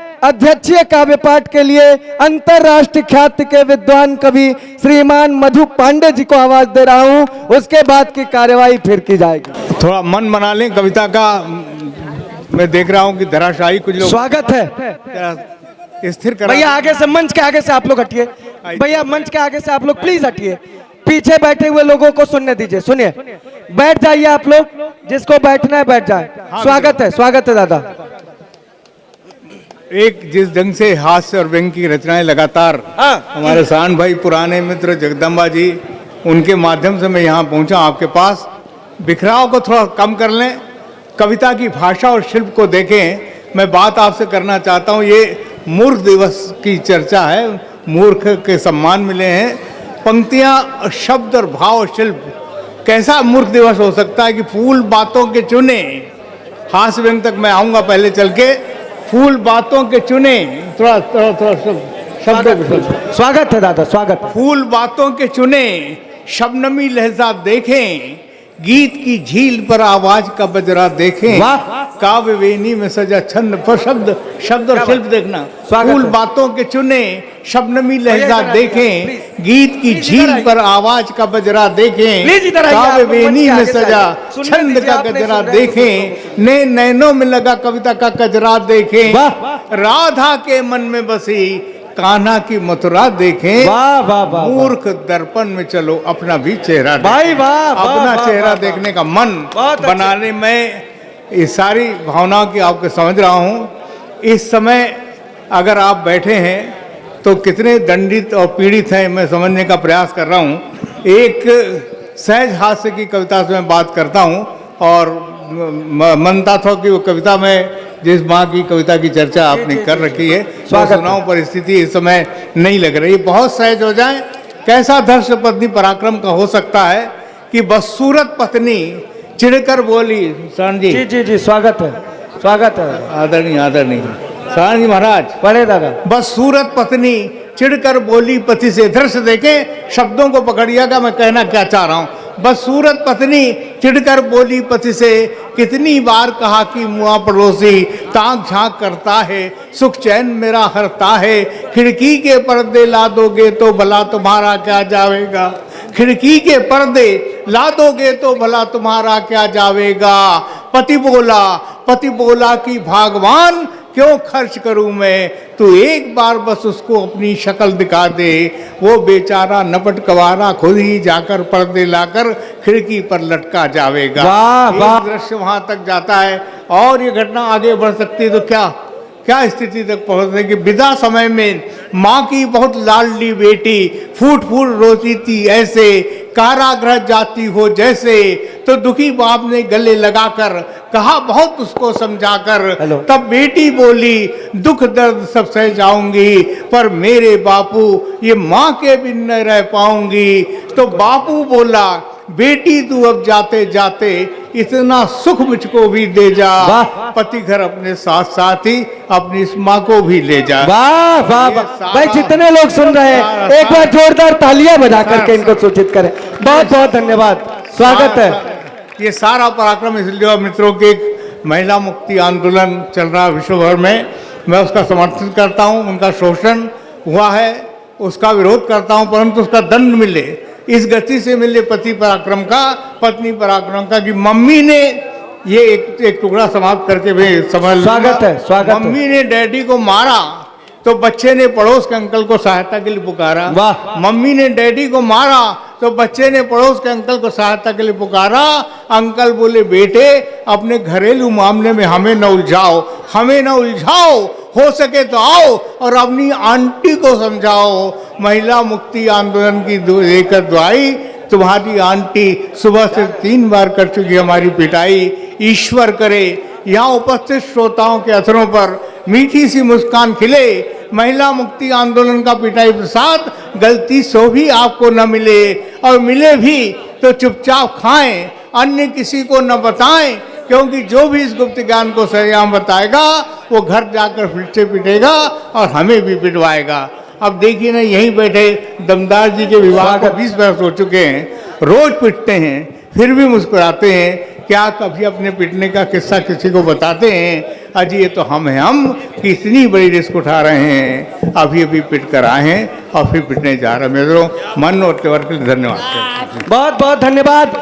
अध्यक्षीय काव्य पाठ के लिए अंतरराष्ट्रीय ख्याति के विद्वान कवि श्रीमान मधु पांडे जी को आवाज दे रहा हूं। उसके बाद की कार्यवाही फिर की जाएगी। थोड़ा मन बना लें कविता का। मैं देख रहा हूं कि धराशायी कुछ लोग स्वागत है स्थिर करा। भैया आगे से, मंच के आगे से आप लोग हटिए। भैया मंच के आगे से आप लोग प्लीज हटिए। पीछे बैठे हुए लोगों को सुनने दीजिए। सुनिए, बैठ जाइए आप लोग, जिसको बैठना है बैठ जाए। स्वागत है दादा। एक जिस ढंग से हास्य और व्यंग की रचनाएं लगातार हमारे शान भाई पुराने मित्र जगदम्बा जी, उनके माध्यम से मैं यहाँ पहुँचा आपके पास। बिखराव को थोड़ा कम कर लें, कविता की भाषा और शिल्प को देखें। मैं बात आपसे करना चाहता हूँ, ये मूर्ख दिवस की चर्चा है, मूर्ख के सम्मान मिले हैं। पंक्तियाँ, शब्द और भाव और शिल्प, कैसा मूर्ख दिवस हो सकता है कि फूल बातों के चुने। हास्य व्यंग तक मैं आऊँगा, पहले चल के फूल बातों के चुने। थोड़ा शब्द। स्वागत है दादा, स्वागत। फूल बातों के चुने, शबनमी लहजा देखें, गीत की झील पर आवाज का बजरा देखें, काव्य वेणी में सजा छंद पर शब्द और शिल्प देखना। फूल बातों के चुने, शबनमी लहजा देखें, गीत की झील पर आवाज का बजरा देखें, काव्य वेणी में सजा छंद का गजरा देखें, नैनों में लगा कविता का कजरा देखें, राधा के मन में बसी कान्हा की मथुरा देखें। वाह वाह वाह। मूर्ख दर्पण में चलो अपना भी चेहरा भाई वाह, अपना चेहरा देखने का मन बनाने में इस सारी भावनाओं की आपको समझ रहा हूँ। इस समय अगर आप बैठे हैं तो कितने दंडित और पीड़ित हैं, मैं समझने का प्रयास कर रहा हूँ। एक सहज हास्य की कविता से मैं बात करता हूँ और मनता था कि वो कविता में जिस माँ की कविता की चर्चा आपने कर रखी है, सुनाऊं, परिस्थिति इस समय नहीं लग रही। बहुत सहज हो जाए। कैसा धर्ष पत्नी पराक्रम का हो सकता है कि बदसूरत पत्नी चिढ़कर बोली। शरण जी जी, स्वागत है। आदरणीय शरण जी महाराज, पढ़े दादा। बदसूरत पत्नी चिढ़कर बोली पति से। धर्ष देखे शब्दों को पकड़िएगा, मैं कहना क्या चाह रहा हूँ। बदसूरत पत्नी चिढ़कर बोली पति से, कितनी बार कहा कि मुआ पड़ोसी ताक झांक करता है, सुख चैन मेरा हरता है, खिड़की के पर्दे ला दोगे तो भला तुम्हारा क्या जावेगा, खिड़की के पर्दे ला दोगे तो भला तुम्हारा क्या जावेगा। पति बोला कि भगवान क्यों खर्च करूं मैं, तू एक बार बस उसको अपनी शक्ल दिखा दे, वो बेचारा नपट कवारा खुद ही जाकर पर्दे लाकर खिड़की पर लटका जावेगा। वाह। दृश्य वहां तक जाता है और ये घटना आगे बढ़ सकती है तो क्या स्थिति तक पहुंचने की। विदा समय में माँ की बहुत लाडली बेटी फूट रोती थी ऐसे, कारागृह जाती हो जैसे, तो दुखी बाप ने गले लगाकर कहा बहुत उसको समझाकर, तब बेटी बोली दुख दर्द सब सह जाऊंगी, पर मेरे बापू ये माँ के बिन न रह पाऊंगी। तो बापू बोला बेटी तू अब जाते जाते इतना सुख मुझको भी दे जा, पति घर अपने साथ ही अपनी इस माँ को भी ले जा। वाह वाह वाह। भाई जितने लोग सुन रहे हैं एक बार जोरदार तालियां बजा करके इनको सूचित करें। बहुत बहुत धन्यवाद, स्वागत है। ये सारा पराक्रम इसलिए मित्रों के एक महिला मुक्ति आंदोलन चल रहा है विश्व भर में, मैं उसका समर्थन करता हूँ। उनका शोषण हुआ है उसका विरोध करता हूँ, परंतु उसका दंड मिले, इस गति से मिले पति पराक्रम का, पत्नी पराक्रम का, कि मम्मी ने ये एक टुकड़ा समाप्त करके भी समझ। स्वागत है। मम्मी ने डैडी को मारा तो बच्चे ने पड़ोस के अंकल को सहायता के लिए पुकारा। वाह। मम्मी ने डैडी को मारा तो बच्चे ने पड़ोस के अंकल को सहायता के लिए पुकारा। अंकल बोले बेटे अपने घरेलू मामले में हमें न उलझाओ, हो सके तो आओ और अपनी आंटी को समझाओ। महिला मुक्ति आंदोलन की लेकर दुआई, तुम्हारी आंटी सुबह से 3 बार कर चुकी हमारी पिटाई। ईश्वर करे यहाँ उपस्थित श्रोताओं के अथरों पर मीठी सी मुस्कान खिले, महिला मुक्ति आंदोलन का पिटाई प्रसाद गलती सो भी आपको न मिले, और मिले भी तो चुपचाप खाएं, अन्य किसी को न बताएं, क्योंकि जो भी इस गुप्त ज्ञान को सरेआम बताएगा वो घर जाकर फिर से पिटेगा और हमें भी पिटवाएगा। अब देखिए ना, यहीं बैठे दमदार जी के विवाह को 20 वर्ष हो चुके हैं, रोज पिटते हैं फिर भी मुस्कुराते हैं। क्या कभी अपने पिटने का किस्सा किसी को बताते हैं? अजी ये तो हम हैं, हम कि इतनी बड़ी रिस्क उठा रहे हैं, अभी पिट कर आए हैं और फिर पिटने जा रहे हैं। मेरे मन और त्योहार के लिए धन्यवाद। बहुत बहुत धन्यवाद।